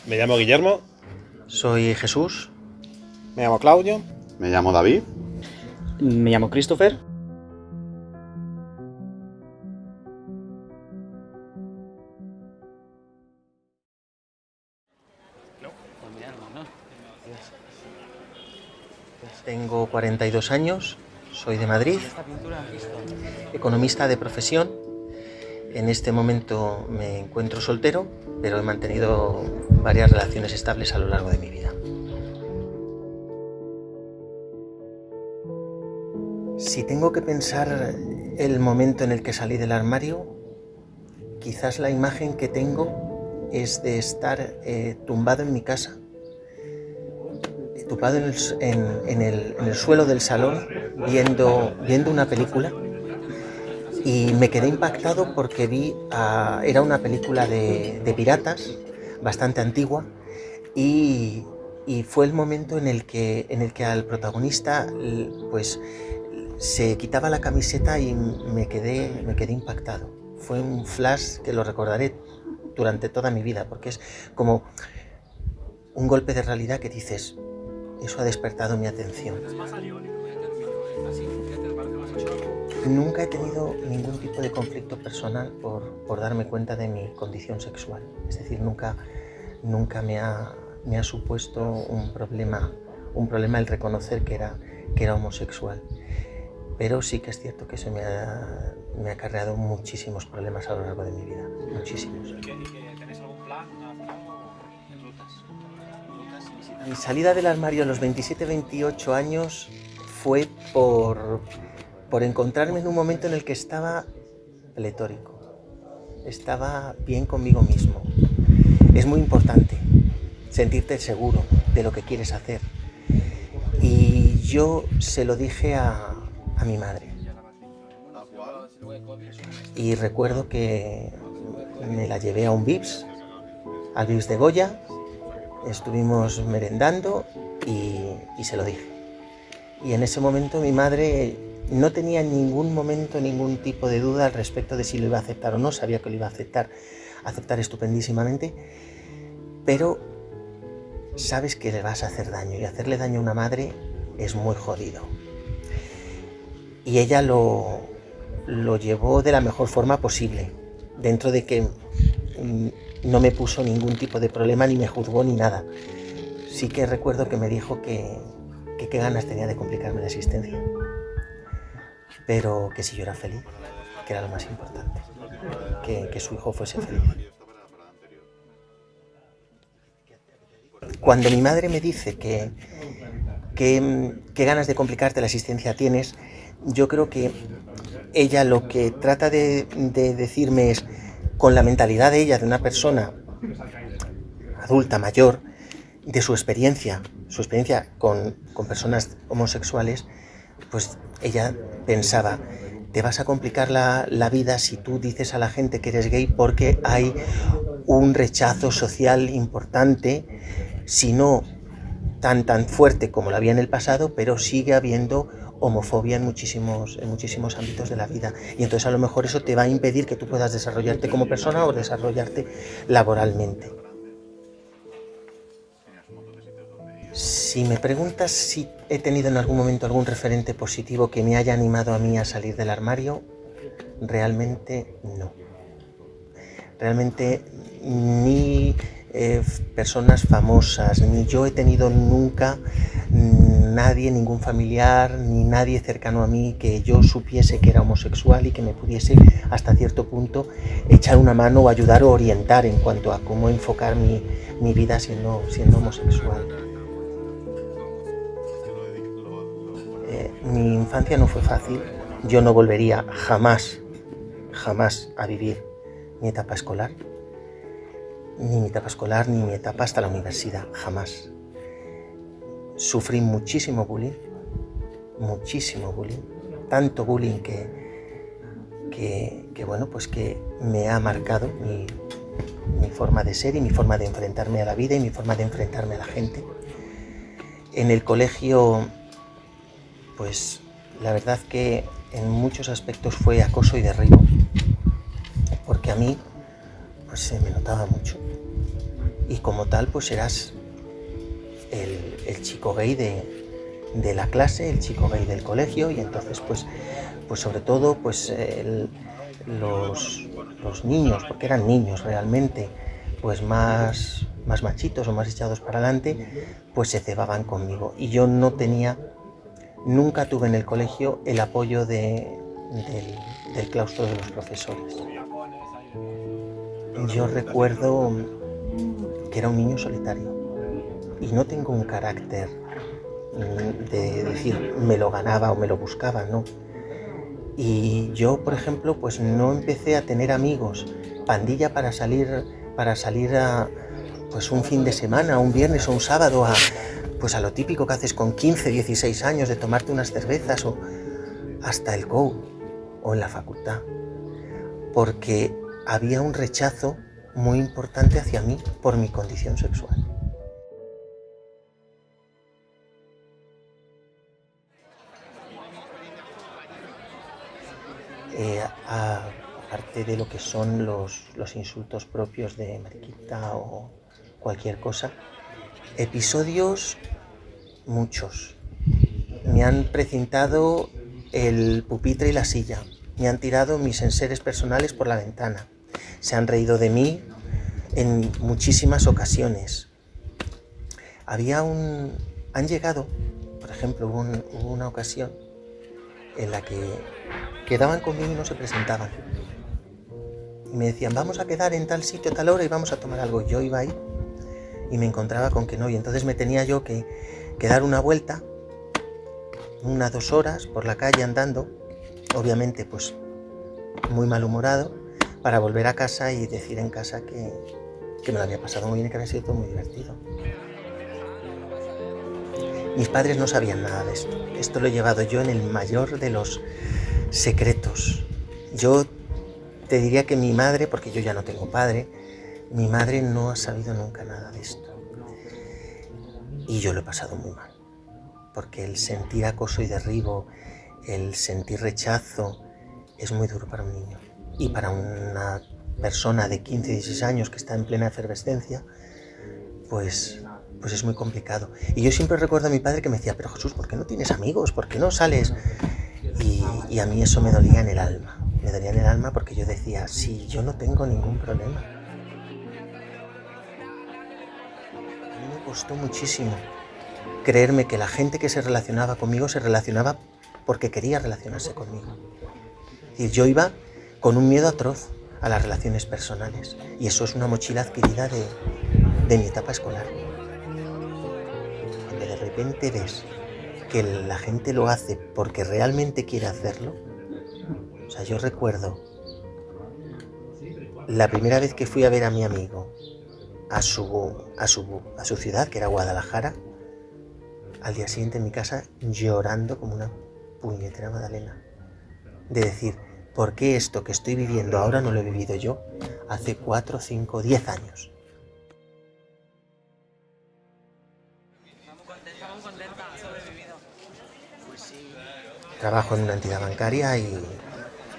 Me llamo Guillermo. Soy Jesús. Me llamo Claudio. Me llamo David. Me llamo Christopher. Tengo 42 años, soy de Madrid, economista de profesión. En este momento me encuentro soltero, pero he mantenido varias relaciones estables a lo largo de mi vida. Si tengo que pensar el momento en el que salí del armario, quizás la imagen que tengo es de estar tumbado en mi casa, tumbado en el suelo del salón, viendo una película, y me quedé impactado porque era una película de piratas, bastante antigua, y fue el momento en el que al protagonista pues se quitaba la camiseta y me quedé impactado. Fue un flash que lo recordaré durante toda mi vida, porque es como un golpe de realidad que dices, eso ha despertado mi atención. Nunca he tenido ningún tipo de conflicto personal por darme cuenta de mi condición sexual. Es decir, nunca me ha supuesto un problema el reconocer que era homosexual. Pero sí que es cierto que eso me ha acarreado muchísimos problemas a lo largo de mi vida. Muchísimos. ¿Tenéis algún plan en rutas? Mi salida del armario a los 27-28 años fue por encontrarme en un momento en el que estaba pletórico. Estaba bien conmigo mismo. Es muy importante sentirte seguro de lo que quieres hacer. Y yo se lo dije a mi madre. Y recuerdo que me la llevé a un Vips, al Vips de Goya. Estuvimos merendando y se lo dije. Y en ese momento mi madre no tenía en ningún momento ningún tipo de duda al respecto de si lo iba a aceptar o no. Sabía que lo iba a aceptar estupendísimamente, pero sabes que le vas a hacer daño, y hacerle daño a una madre es muy jodido. Y ella lo llevó de la mejor forma posible, dentro de que no me puso ningún tipo de problema, ni me juzgó, ni nada. Sí que recuerdo que me dijo que qué ganas tenía de complicarme la existencia, pero que si yo era feliz, que era lo más importante, que su hijo fuese feliz. Cuando mi madre me dice que qué ganas de complicarte la existencia tienes, yo creo que ella lo que trata de decirme es, con la mentalidad de ella, de una persona adulta, mayor, de su experiencia con personas homosexuales, pues ella pensaba, te vas a complicar la vida si tú dices a la gente que eres gay, porque hay un rechazo social importante, si no tan fuerte como lo había en el pasado, pero sigue habiendo homofobia en muchísimos ámbitos de la vida, y entonces a lo mejor eso te va a impedir que tú puedas desarrollarte como persona o desarrollarte laboralmente. Si me preguntas si he tenido en algún momento algún referente positivo que me haya animado a mí a salir del armario, realmente no. Realmente ni personas famosas, ni yo he tenido nunca nadie, ningún familiar, ni nadie cercano a mí que yo supiese que era homosexual y que me pudiese hasta cierto punto echar una mano o ayudar o orientar en cuanto a cómo enfocar mi vida siendo homosexual. Mi infancia no fue fácil. Yo no volvería jamás a vivir mi etapa escolar, ni mi etapa hasta la universidad, jamás. Sufrí muchísimo bullying, tanto bullying que bueno, pues que me ha marcado mi forma de ser y mi forma de enfrentarme a la vida y mi forma de enfrentarme a la gente. En el colegio, pues la verdad que en muchos aspectos fue acoso y derribo, porque a mí pues se me notaba mucho. y como tal pues serás el chico gay de la clase, el chico gay del colegio, y entonces pues sobre todo pues los niños, porque eran niños realmente, pues más machitos o más echados para adelante, pues se cebaban conmigo, y yo nunca tuve en el colegio el apoyo del claustro de los profesores. Yo recuerdo que era un niño solitario y no tengo un carácter de decir me lo ganaba o me lo buscaba, no. Y yo, por ejemplo, pues no empecé a tener amigos, pandilla para salir a pues un fin de semana, un viernes o un sábado pues a lo típico que haces con 15, 16 años, de tomarte unas cervezas o hasta el COU o en la facultad, porque había un rechazo muy importante hacia mí por mi condición sexual. Aparte de lo que son los insultos propios de mariquita o cualquier cosa, episodios muchos. Me han precintado el pupitre y la silla, me han tirado mis enseres personales por la ventana, se han reído de mí en muchísimas ocasiones. Han llegado, por ejemplo, hubo una ocasión en la que quedaban conmigo y no se presentaban. Y me decían, vamos a quedar en tal sitio, tal hora y vamos a tomar algo. Yo iba ahí y me encontraba con que no, y entonces me tenía yo que dar una vuelta, 1 o 2 horas por la calle andando, obviamente pues muy malhumorado, para volver a casa y decir en casa que me lo había pasado muy bien y que había sido todo muy divertido. Mis padres no sabían nada de esto. Esto lo he llevado yo en el mayor de los secretos. Yo te diría que mi madre, porque yo ya no tengo padre, mi madre no ha sabido nunca nada de esto. Y yo lo he pasado muy mal, porque el sentir acoso y derribo, el sentir rechazo, es muy duro para un niño. Y para una persona de 15, 16 años que está en plena efervescencia, pues es muy complicado. Y yo siempre recuerdo a mi padre que me decía, pero Jesús, ¿por qué no tienes amigos? ¿Por qué no sales? Y a mí eso me dolía en el alma. Me dolía en el alma porque yo decía, sí, yo no tengo ningún problema. A mí me costó muchísimo creerme que la gente que se relacionaba conmigo se relacionaba porque quería relacionarse conmigo. Es decir, yo iba con un miedo atroz a las relaciones personales, y eso es una mochila adquirida de mi etapa escolar. Cuando de repente ves que la gente lo hace porque realmente quiere hacerlo, o sea, yo recuerdo la primera vez que fui a ver a mi amigo a su ciudad, que era Guadalajara, al día siguiente en mi casa llorando como una puñetera magdalena, de decir, ¿por qué esto que estoy viviendo ahora no lo he vivido yo hace 4, 5, 10 años? Trabajo en una entidad bancaria y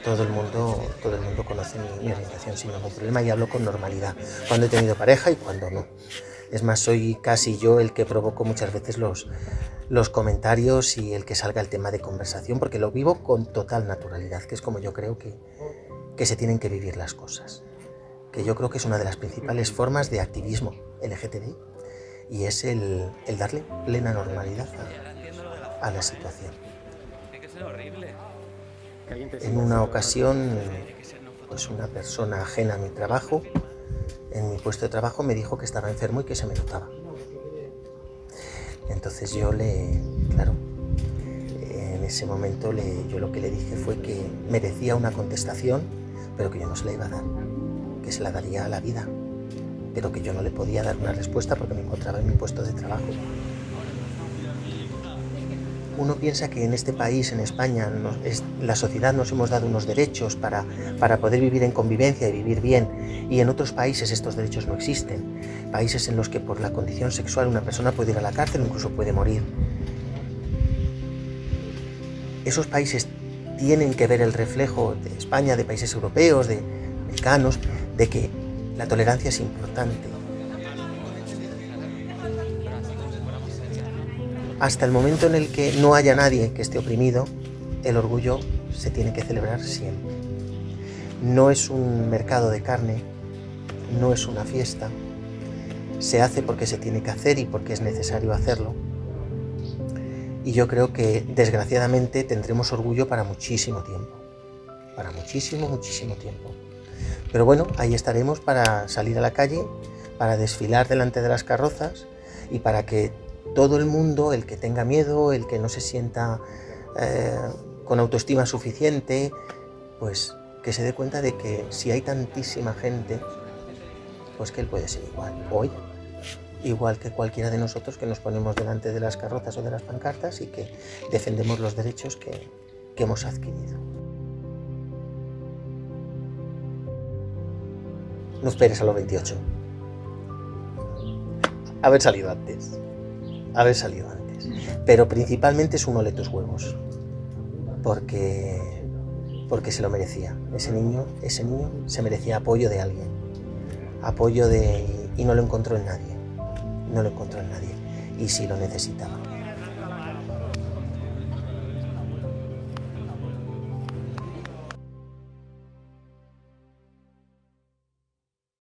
todo el mundo conoce mi orientación sin ningún problema, y hablo con normalidad cuando he tenido pareja y cuando no. Es más, soy casi yo el que provoco muchas veces los comentarios y el que salga el tema de conversación, porque lo vivo con total naturalidad, que es como yo creo que se tienen que vivir las cosas, que yo creo que es una de las principales formas de activismo LGTBI, y es el darle plena normalidad a la situación. En una ocasión, pues una persona ajena a mi trabajo, en mi puesto de trabajo, me dijo que estaba enfermo y que se me notaba. Entonces yo en ese momento yo lo que le dije fue que merecía una contestación, pero que yo no se la iba a dar, que se la daría a la vida, pero que yo no le podía dar una respuesta porque me encontraba en mi puesto de trabajo. Uno piensa que en este país, en España, la sociedad nos hemos dado unos derechos para poder vivir en convivencia y vivir bien, y en otros países estos derechos no existen. Países en los que por la condición sexual una persona puede ir a la cárcel o incluso puede morir. Esos países tienen que ver el reflejo de España, de países europeos, de americanos, de que la tolerancia es importante. hasta el momento en el que no haya nadie que esté oprimido, el orgullo se tiene que celebrar siempre. No es un mercado de carne, no es una fiesta, se hace porque se tiene que hacer y porque es necesario hacerlo. Y yo creo que desgraciadamente tendremos orgullo para muchísimo tiempo, para muchísimo tiempo. Pero bueno, ahí estaremos para salir a la calle, para desfilar delante de las carrozas y para que todo el mundo, el que tenga miedo, el que no se sienta con autoestima suficiente, pues que se dé cuenta de que si hay tantísima gente, pues que él puede ser igual hoy, igual que cualquiera de nosotros que nos ponemos delante de las carrozas o de las pancartas y que defendemos los derechos que hemos adquirido. No esperes a los 28. Haber salido antes. Pero principalmente es un ole tus huevos. Porque se lo merecía. Ese niño se merecía apoyo de alguien. Y no lo encontró en nadie. Y sí lo necesitaba.